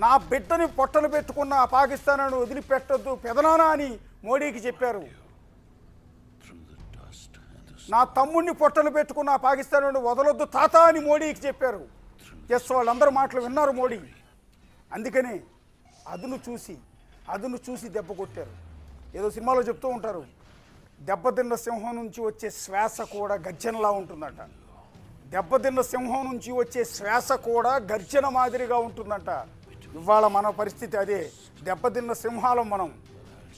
నా బిడ్డని పొట్టలు పెట్టుకున్న పాకిస్తాన్ వదిలిపెట్టొద్దు పెదనానా అని మోడీకి చెప్పారు. నా తమ్ముడిని పొట్టలు పెట్టుకున్న పాకిస్తాన్ వదలొద్దు తాత అని మోడీకి చెప్పారు. ఎస్, వాళ్ళందరూ మాటలు విన్నారు మోడీ. అందుకనే అదును చూసి దెబ్బ కొట్టారు. ఏదో సినిమాలో చెప్తూ ఉంటారు, దెబ్బతిన్న సింహం నుంచి వచ్చే శ్వాస కూడా గర్జనలా ఉంటుందంట. దెబ్బతిన్న సింహం నుంచి వచ్చే శ్వాస కూడా గర్జన మాదిరిగా ఉంటుందంట. ఇవాళ మన పరిస్థితి అదే, దెబ్బతిన్న సింహాలం మనం.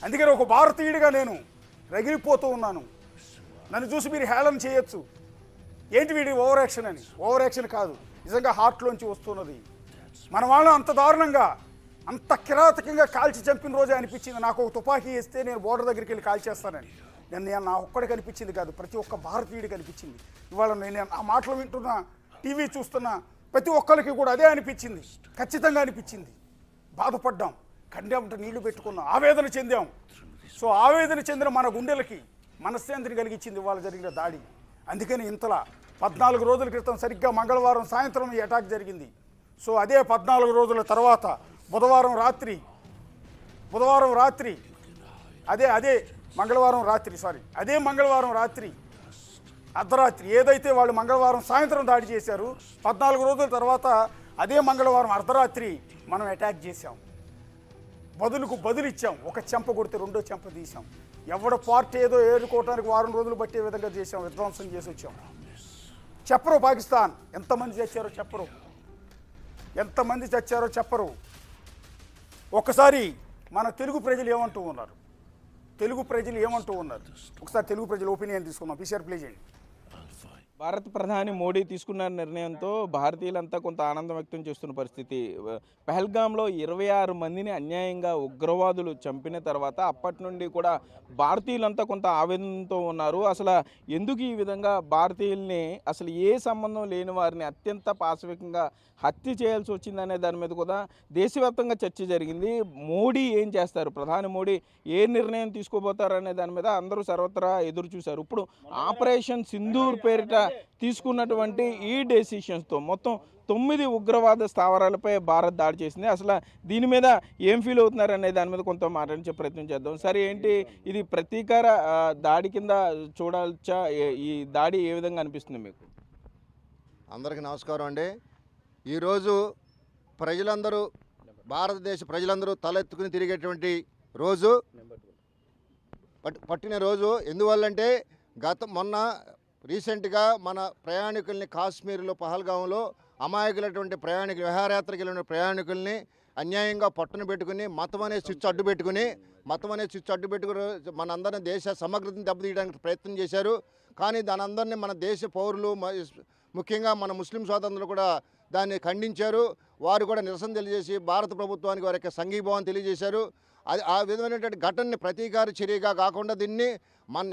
అందుకని ఒక భారతీయుడిగా నేను రగిలిపోతూ ఉన్నాను. నన్ను చూసి మీరు హేళన చేయొచ్చు, ఏంటి వీడి ఓవర్ యాక్షన్ అని. ఓవర్ యాక్షన్ కాదు, నిజంగా హార్ట్లోంచి వస్తున్నది. మన వాళ్ళు అంత దారుణంగా అంత కిరాతకంగా కాల్చి చంపిన రోజే అనిపించింది. నాకు ఒక తుపాకీ వేస్తే నేను బోర్డర్ దగ్గరికి వెళ్ళి కాల్చేస్తానని. నేను నా ఒక్కడికి అనిపించింది కాదు, ప్రతి ఒక్క భారతీయుడికి అనిపించింది. ఇవాళ నేను ఆ మాటలు వింటున్నా, టీవీ చూస్తున్నా, ప్రతి ఒక్కరికి కూడా అదే అనిపించింది, ఖచ్చితంగా అనిపించింది. బాధపడ్డాం, కండెంట నీళ్లు పెట్టుకున్నాం, ఆవేదన చెందాం. సో ఆవేదన చెందిన మన గుండెలకి మనశ్శాంతిని కలిగించింది ఇవాళ జరిగిన దాడి. అందుకని ఇంతలా 14 రోజుల క్రితం సరిగ్గా మంగళవారం సాయంత్రం ఈ అటాక్ జరిగింది. సో అదే 14 రోజుల తర్వాత బుధవారం రాత్రి అదే మంగళవారం రాత్రి అర్ధరాత్రి ఏదైతే వాళ్ళు మంగళవారం సాయంత్రం దాడి చేశారు, 14 రోజుల తర్వాత అదే మంగళవారం అర్ధరాత్రి మనం అటాక్ చేశాం. బదులుకు బదులిచ్చాం. ఒక చెంప కొడితే రెండో చెంప తీసాం. ఎవడ పార్టీ ఏదో ఏరుకోవడానికి వారం రోజులు పట్టే విధంగా చేసాం, విధ్వంసం చేసి వచ్చాం. చెప్పరు పాకిస్తాన్ ఎంతమంది చచ్చారో చెప్పరు. ఒకసారి మన తెలుగు ప్రజలు ఏమంటూ ఉన్నారు, ఒకసారి తెలుగు ప్రజల ఒపీనియన్ తీసుకుందాం. పీసీఆర్ ప్లే చేయండి. భారత ప్రధాని మోడీ తీసుకున్న నిర్ణయంతో భారతీయులంతా కొంత ఆనందం వ్యక్తం చేస్తున్న పరిస్థితి. పహల్గామ్లో 26 మందిని అన్యాయంగా ఉగ్రవాదులు చంపిన తర్వాత అప్పటి నుండి కూడా భారతీయులంతా కొంత ఆవేదనతో ఉన్నారు. అసలు ఎందుకు ఈ విధంగా భారతీయుల్ని, అసలు ఏ సంబంధం లేని వారిని అత్యంత పాశవికంగా హత్య చేయాల్సి వచ్చిందనే దాని మీద కూడా దేశవ్యాప్తంగా చర్చ జరిగింది. మోడీ ఏం చేస్తారు, ప్రధాని మోడీ ఏ నిర్ణయం తీసుకోబోతారనే దాని మీద అందరూ సర్వత్రా ఎదురు చూశారు. ఇప్పుడు ఆపరేషన్ సింధూర్ పేరిట తీసుకున్నటువంటి ఈ డెసిషన్స్తో మొత్తం 9 ఉగ్రవాద స్థావరాలపై భారత్ దాడి చేసింది. అసలు దీని మీద ఏం ఫీల్ అవుతున్నారు అనే దాని మీద కొంత మాట్లాడించే ప్రయత్నం చేద్దాం. సరే, ఏంటి ఇది ప్రతీకార దాడి కింద చూడాల్చా? ఈ దాడి ఏ విధంగా అనిపిస్తుంది మీకు? అందరికీ నమస్కారం అండి. ఈరోజు భారతదేశ ప్రజలందరూ తలెత్తుకుని తిరిగేటువంటి రోజు, పట్టిన రోజు. ఎందువల్లంటే మొన్న రీసెంట్గా మన ప్రయాణికుల్ని కాశ్మీర్లో పహల్గాంలో అమాయకులైనటువంటి విహారయాత్రకి వెళ్ళిన ప్రయాణికుల్ని అన్యాయంగా పట్టున పెట్టుకుని మతం అనే స్విచ్ అడ్డు పెట్టుకుని మనందరినీ దేశ సమగ్రతను దెబ్బతీయడానికి ప్రయత్నం చేశారు. కానీ దాని అందరినీ మన దేశ పౌరులు, ముఖ్యంగా మన ముస్లిం సోదరులు కూడా దాన్ని ఖండించారు. వారు కూడా నిరసన తెలియజేసి భారత ప్రభుత్వానికి వారి యొక్క సంఘీభావం తెలియజేశారు. అది ఆ విధమైనటువంటి ఘటనని ప్రతీకార చర్యగా కాకుండా దీన్ని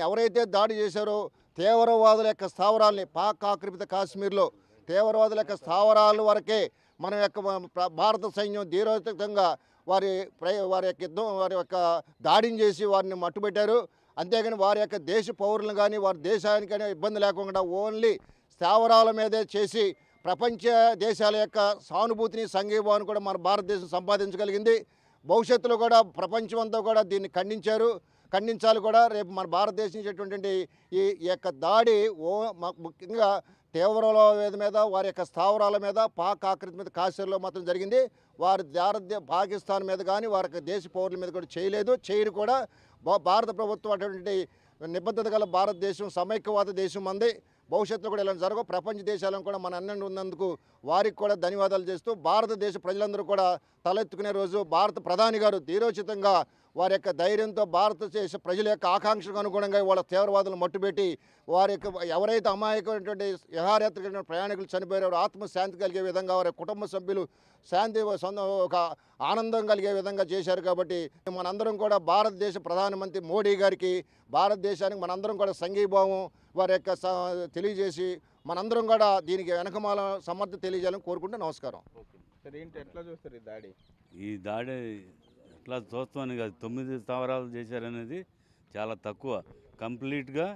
ఎవరైతే దాడి చేశారో తీవ్రవాదుల యొక్క స్థావరాలని, పాక్ ఆక్రమిత కాశ్మీర్లో తీవ్రవాదుల యొక్క స్థావరాల వరకే మన యొక్క భారత సైన్యం ధీరోచితంగా వారి యొక్క దాడిని చేసి వారిని మట్టుబెట్టారు. అంతేగాని వారి యొక్క దేశ పౌరులను కానీ వారి దేశానికి కానీ ఇబ్బంది లేకుండా ఓన్లీ స్థావరాల మీదే చేసి ప్రపంచ దేశాల యొక్క సానుభూతిని, సంఘీభావాన్ని కూడా మన భారతదేశం సంపాదించగలిగింది. భవిష్యత్తులో కూడా ప్రపంచం అంతా కూడా దీన్ని ఖండించాలి కూడా. రేపు మన భారతదేశం చేసేటువంటి ఈ యొక్క దాడి ముఖ్యంగా తీవ్రవాద మీద, వారి యొక్క స్థావరాల మీద, పాక్ ఆక్రమిత మీద కాశ్మీర్లో మాత్రం జరిగింది. వారి పాకిస్తాన్ మీద కానీ వారి యొక్క దేశ పౌరుల మీద కూడా చేయరు కూడా. భారత ప్రభుత్వం అటువంటి నిబద్ధత గల భారతదేశం, సమైక్యవాద దేశం మంది. భవిష్యత్తులో కూడా ఇలా జరగవు. ప్రపంచ దేశాలను కూడా మన అన్నం ఉన్నందుకు వారికి కూడా ధన్యవాదాలు చేస్తూ భారతదేశ ప్రజలందరూ కూడా తలెత్తుకునే రోజు. భారత ప్రధాని గారు ధీరోచితంగా వారి యొక్క ధైర్యంతో భారతదేశ ప్రజల యొక్క ఆకాంక్షలకు అనుగుణంగా వాళ్ళ తీవ్రవాదులను మట్టుబెట్టి వారి యొక్క ఎవరైతే అమాయకమైనటువంటి విహారయాత్రికులైన ప్రయాణికులు చనిపోయారో ఆత్మశాంతి కలిగే విధంగా వారి కుటుంబ సభ్యులు ఒక ఆనందం కలిగే విధంగా చేశారు. కాబట్టి మనందరం కూడా భారతదేశ ప్రధానమంత్రి మోడీ గారికి, భారతదేశానికి మనందరం కూడా సంఘీభావం వారి యొక్క తెలియజేసి మనందరం కూడా దీనికి వెనకమాల సమర్థత తెలియజేయాలని కోరుకుంటూ నమస్కారం. ఎట్లా చూస్తారు ఈ దాడి? ఎట్లా చూస్తామని కాదు, 9 స్థావరాలు చేశారనేది చాలా తక్కువ. కంప్లీట్గా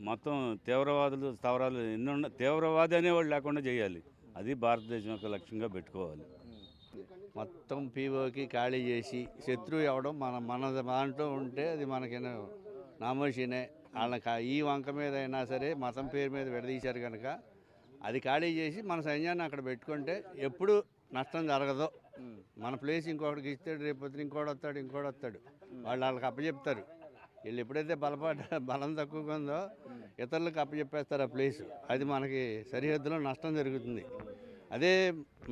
మొత్తం తీవ్రవాదులు స్థావరాలు ఎన్నో తీవ్రవాది అనేవాళ్ళు లేకుండా చేయాలి. అది భారతదేశం యొక్క లక్ష్యంగా పెట్టుకోవాలి. మొత్తం పీఓకి ఖాళీ చేసి శత్రువు ఇవ్వడం మన దాంట్లో ఉంటే అది మనకి నామోషినే. వాళ్ళకి ఈ వంక మీద అయినా సరే మతం పేరు మీద విడదీశారు కనుక అది ఖాళీ చేసి మన సైన్యాన్ని అక్కడ పెట్టుకుంటే ఎప్పుడు నష్టం జరగదు. మన ప్లేస్ ఇంకొకటికి ఇస్తాడు, రేపొద్దున ఇంకోటి వస్తాడు వాళ్ళకి అప్పచెప్తారు. వీళ్ళు ఎప్పుడైతే బలం తక్కువగా ఉందో ఇతరులకు అప్పచెప్పేస్తారు ఆ ప్లేస్. అది మనకి సరిహద్దులో నష్టం జరుగుతుంది. అదే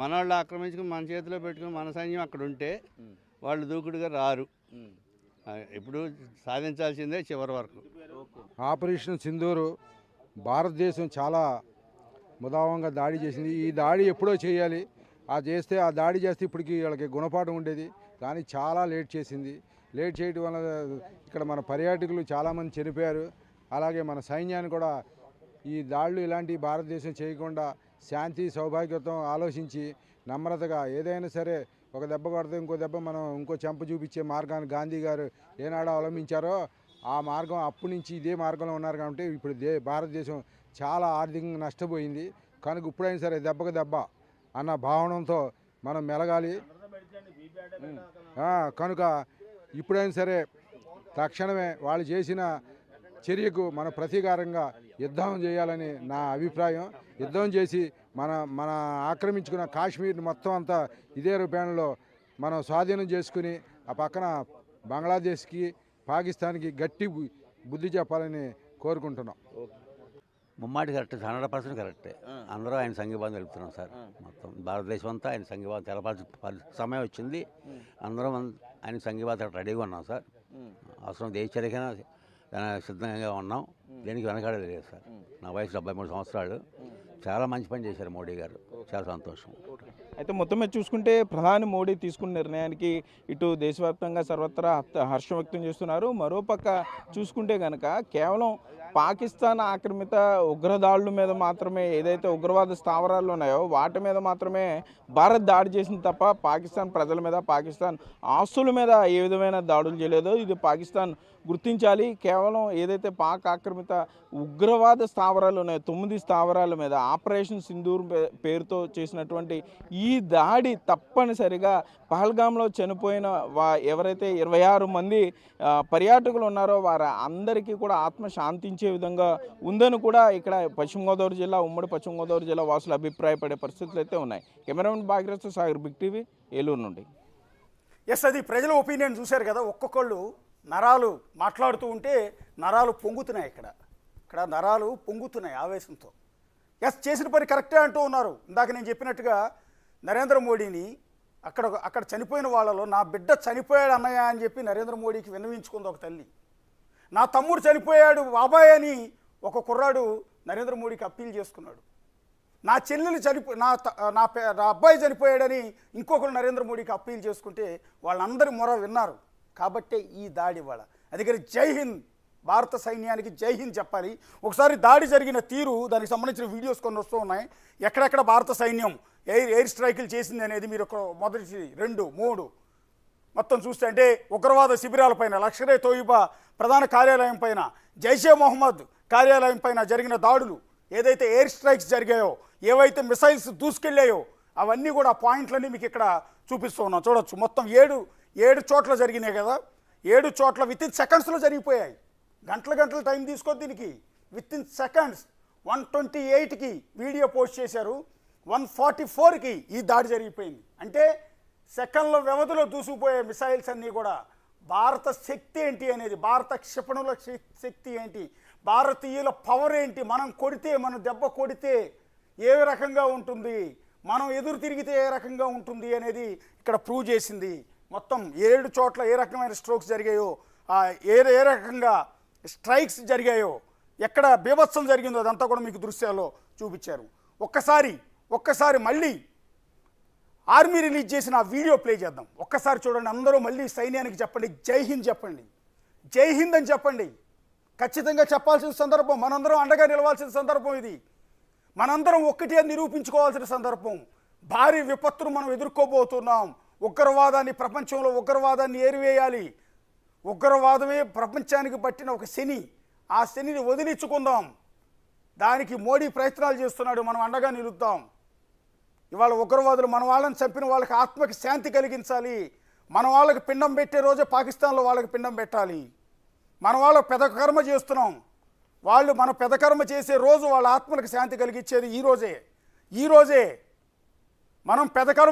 మన వాళ్ళు ఆక్రమించుకుని మన చేతిలో పెట్టుకుని మన సైన్యం అక్కడ ఉంటే వాళ్ళు దూకుడుగా రారు. ఇప్పుడు సాధించాల్సిందే చివరి వరకు. ఆపరేషన్ సింధూరు భారతదేశం చాలా ముదావంగా దాడి చేసింది. ఈ దాడి ఎప్పుడో చేయాలి, ఆ దాడి చేస్తే ఇప్పటికి వీళ్ళకి గుణపాఠం ఉండేది. కానీ చాలా లేట్ చేసింది. లేట్ చేయడం వల్ల ఇక్కడ మన పర్యాటకులు చాలామంది చనిపోయారు. అలాగే మన సైన్యాన్ని కూడా ఈ దాడులు ఇలాంటి భారతదేశం చేయకుండా శాంతి సౌభాగ్యతం ఆలోచించి నమ్రతగా ఏదైనా సరే ఒక దెబ్బ కొడితే ఇంకో దెబ్బ మనం ఇంకో చెంప చూపించే మార్గాన్ని గాంధీ గారు ఏనాడో అవలంబించారో ఆ మార్గం అప్పటి నుంచి ఇదే మార్గంలో ఉన్నారు. కాబట్టి ఇప్పుడు భారతదేశం చాలా ఆర్థికంగా నష్టపోయింది. కనుక ఇప్పుడైనా సరే దెబ్బకు దెబ్బ అన్న భావనతో మనం మెలగాలి. కనుక ఇప్పుడైనా సరే తక్షణమే వాళ్ళు చేసిన చర్యకు మన ప్రతీకారంగా యుద్ధం చేయాలని నా అభిప్రాయం. యుద్ధం చేసి మన ఆక్రమించుకున్న కాశ్మీర్ మొత్తం అంతా ఇదే రూపంలో మనం స్వాధీనం చేసుకుని ఆ పక్కన బంగ్లాదేశ్కి పాకిస్తాన్కి గట్టి బుద్ధి చెప్పాలని కోరుకుంటున్నాం. ముమ్మాటి కరెక్ట్, 100% కరెక్టే. అందరూ ఆయన సంఘీభావం తెలుపుతున్నాం సార్. మొత్తం భారతదేశం అంతా ఆయన సంఘీభావం తెలపాల్సిన సమయం వచ్చింది. అందరం ఆయన సంఘీభావం రెడీగా ఉన్నాం సార్. అవసరం దేశచర్యకైనా సిద్ధంగా ఉన్నాం. దేనికి వెనకాడలేదు సార్. నా వయసు 73 సంవత్సరాలు. చాలా మంచి పని చేశారు మోడీ గారు. చాలా సంతోషం. అయితే మొత్తం మీద చూసుకుంటే ప్రధాని మోడీ తీసుకున్న నిర్ణయానికి ఇటు దేశవ్యాప్తంగా సర్వత్రా హర్షం వ్యక్తం చేస్తున్నారు. మరోపక్క చూసుకుంటే కనుక కేవలం పాకిస్తాన్ ఆక్రమిత ఉగ్రదాడుల మీద మాత్రమే, ఏదైతే ఉగ్రవాద స్థావరాలు ఉన్నాయో వాటి మీద మాత్రమే భారత్ దాడి చేసింది తప్ప పాకిస్తాన్ ప్రజల మీద, పాకిస్తాన్ ఆస్తుల మీద ఏ విధమైన దాడులు చేయలేదు. ఇది పాకిస్తాన్ గుర్తించాలి. కేవలం ఏదైతే పాక్ ఆక్రమిత ఉగ్రవాద స్థావరాలు ఉన్నాయో 9 స్థావరాల మీద ఆపరేషన్ సింధూర్ పేరుతో చేసినటువంటి ఈ దాడి తప్పనిసరిగా పహల్గామ్లో చనిపోయిన ఎవరైతే 26 మంది పర్యాటకులు ఉన్నారో వారి అందరికీ కూడా ఆత్మ శాంతించే విధంగా ఉందని కూడా ఇక్కడ పశ్చిమ గోదావరి జిల్లా, ఉమ్మడి పశ్చిమ గోదావరి జిల్లా వాసులు అభిప్రాయపడే పరిస్థితులు అయితే ఉన్నాయి. Cameraman Bhagyarath Sagar, big TV, Eluru నుండి. అది ప్రజల ఒపీనియన్ చూశారు కదా. ఒక్కొక్కళ్ళు నరాలు మాట్లాడుతూ ఉంటే నరాలు పొంగుతున్నాయి. ఇక్కడ నరాలు పొంగుతున్నాయి ఆవేశంతో. చేసిన పని కరెక్టే అంటూ ఉన్నారు. ఇందాక నేను చెప్పినట్టుగా నరేంద్ర మోడీని అక్కడ చనిపోయిన వాళ్ళలో నా బిడ్డ చనిపోయాడు అన్నయ్య అని చెప్పి నరేంద్ర మోడీకి విన్నవించుకుంది ఒక తల్లి. నా తమ్ముడు చనిపోయాడు బాబాయ్ అని ఒక కుర్రాడు నరేంద్ర మోడీకి అప్పీల్ చేసుకున్నాడు. నా చెల్లెలు నా అబ్బాయి చనిపోయాడని ఇంకొకరు నరేంద్ర మోడీకి అప్పీల్ చేసుకుంటే వాళ్ళందరి మొర విన్నారు. కాబట్టే ఈ దాడి వాళ్ళ అందుకని జై హింద్, భారత సైన్యానికి జై హింద్ చెప్పాలి. ఒకసారి దాడి జరిగిన తీరు, దానికి సంబంధించిన వీడియోస్ కొన్ని వస్తూ ఉన్నాయి. ఎక్కడెక్కడ భారత సైన్యం ఎయిర్ స్ట్రైకులు చేసింది అనేది మీరు ఒక మొదటి 2, 3 మొత్తం చూస్తే అంటే ఉగ్రవాద శిబిరాలపైన, లష్కరే తోయిబా ప్రధాన కార్యాలయం పైన, జైషే మొహమ్మద్ కార్యాలయం పైన జరిగిన దాడులు, ఏదైతే ఎయిర్ స్ట్రైక్స్ జరిగాయో, ఏవైతే మిసైల్స్ దూసుకెళ్ళాయో అవన్నీ కూడా పాయింట్లన్నీ మీకు ఇక్కడ చూపిస్తూ ఉన్నాం. చూడొచ్చు. మొత్తం 7 చోట్ల జరిగినాయి కదా. 7 చోట్ల వితిన్ సెకండ్స్లో జరిగిపోయాయి. గంటల టైం తీసుకో దీనికి. వితిన్ సెకండ్స్ 128కి వీడియో పోస్ట్ చేశారు, 144కి ఈ దాడి జరిగిపోయింది. అంటే సెకండ్ల వ్యవధిలో దూసుకుపోయే మిసైల్స్ అన్నీ కూడా భారత శక్తి ఏంటి అనేది, భారత క్షిపణుల శక్తి ఏంటి, భారతీయుల పవర్ ఏంటి, మనం దెబ్బ కొడితే ఏ రకంగా ఉంటుంది, మనం ఎదురు తిరిగితే ఏ రకంగా ఉంటుంది అనేది ఇక్కడ ప్రూవ్ చేసింది. మొత్తం 7 చోట్ల ఏ రకమైన స్ట్రోక్స్ జరిగాయో, ఏ రకంగా స్ట్రైక్స్ జరిగాయో, ఎక్కడ బీభత్సం జరిగిందో అదంతా కూడా మీకు దృశ్యాల్లో చూపించారు. ఒక్కసారి మళ్ళీ ఆర్మీ రిలీజ్ చేసిన ఆ వీడియో ప్లే చేద్దాం. ఒక్కసారి చూడండి. అందరూ మళ్ళీ సైన్యానికి చెప్పండి, జై హింద్ చెప్పండి, జై హింద్ అని చెప్పండి. ఖచ్చితంగా చెప్పాల్సిన సందర్భం, మనందరం అండగా నిలవాల్సిన సందర్భం ఇది. మనందరం ఒక్కటే నిరూపించుకోవాల్సిన సందర్భం. భారీ విపత్తును మనం ఎదుర్కోబోతున్నాం. ప్రపంచంలో ఉగ్రవాదాన్ని ఏరివేయాలి. ఉగ్రవాదమే ప్రపంచానికి పట్టిన ఒక శని. ఆ శనిని వదిలించుకుందాం. దానికి మోడీ ప్రయత్నాలు చేస్తున్నాడు. మనం అండగా నిలుద్దాం. ఇవాళ ఉగ్రవాదులు మన వాళ్ళని చంపిన వాళ్ళకి ఆత్మకి శాంతి కలిగించాలి. మన వాళ్ళకి పిండం పెట్టే రోజే పాకిస్తాన్లో వాళ్ళకి పిండం పెట్టాలి. మన వాళ్ళకి పెదకర్మ చేస్తున్నాం, వాళ్ళు మన పెదకర్మ చేసే రోజు వాళ్ళ ఆత్మలకు శాంతి కలిగించేది ఈ రోజే. మనం పెదకర్మ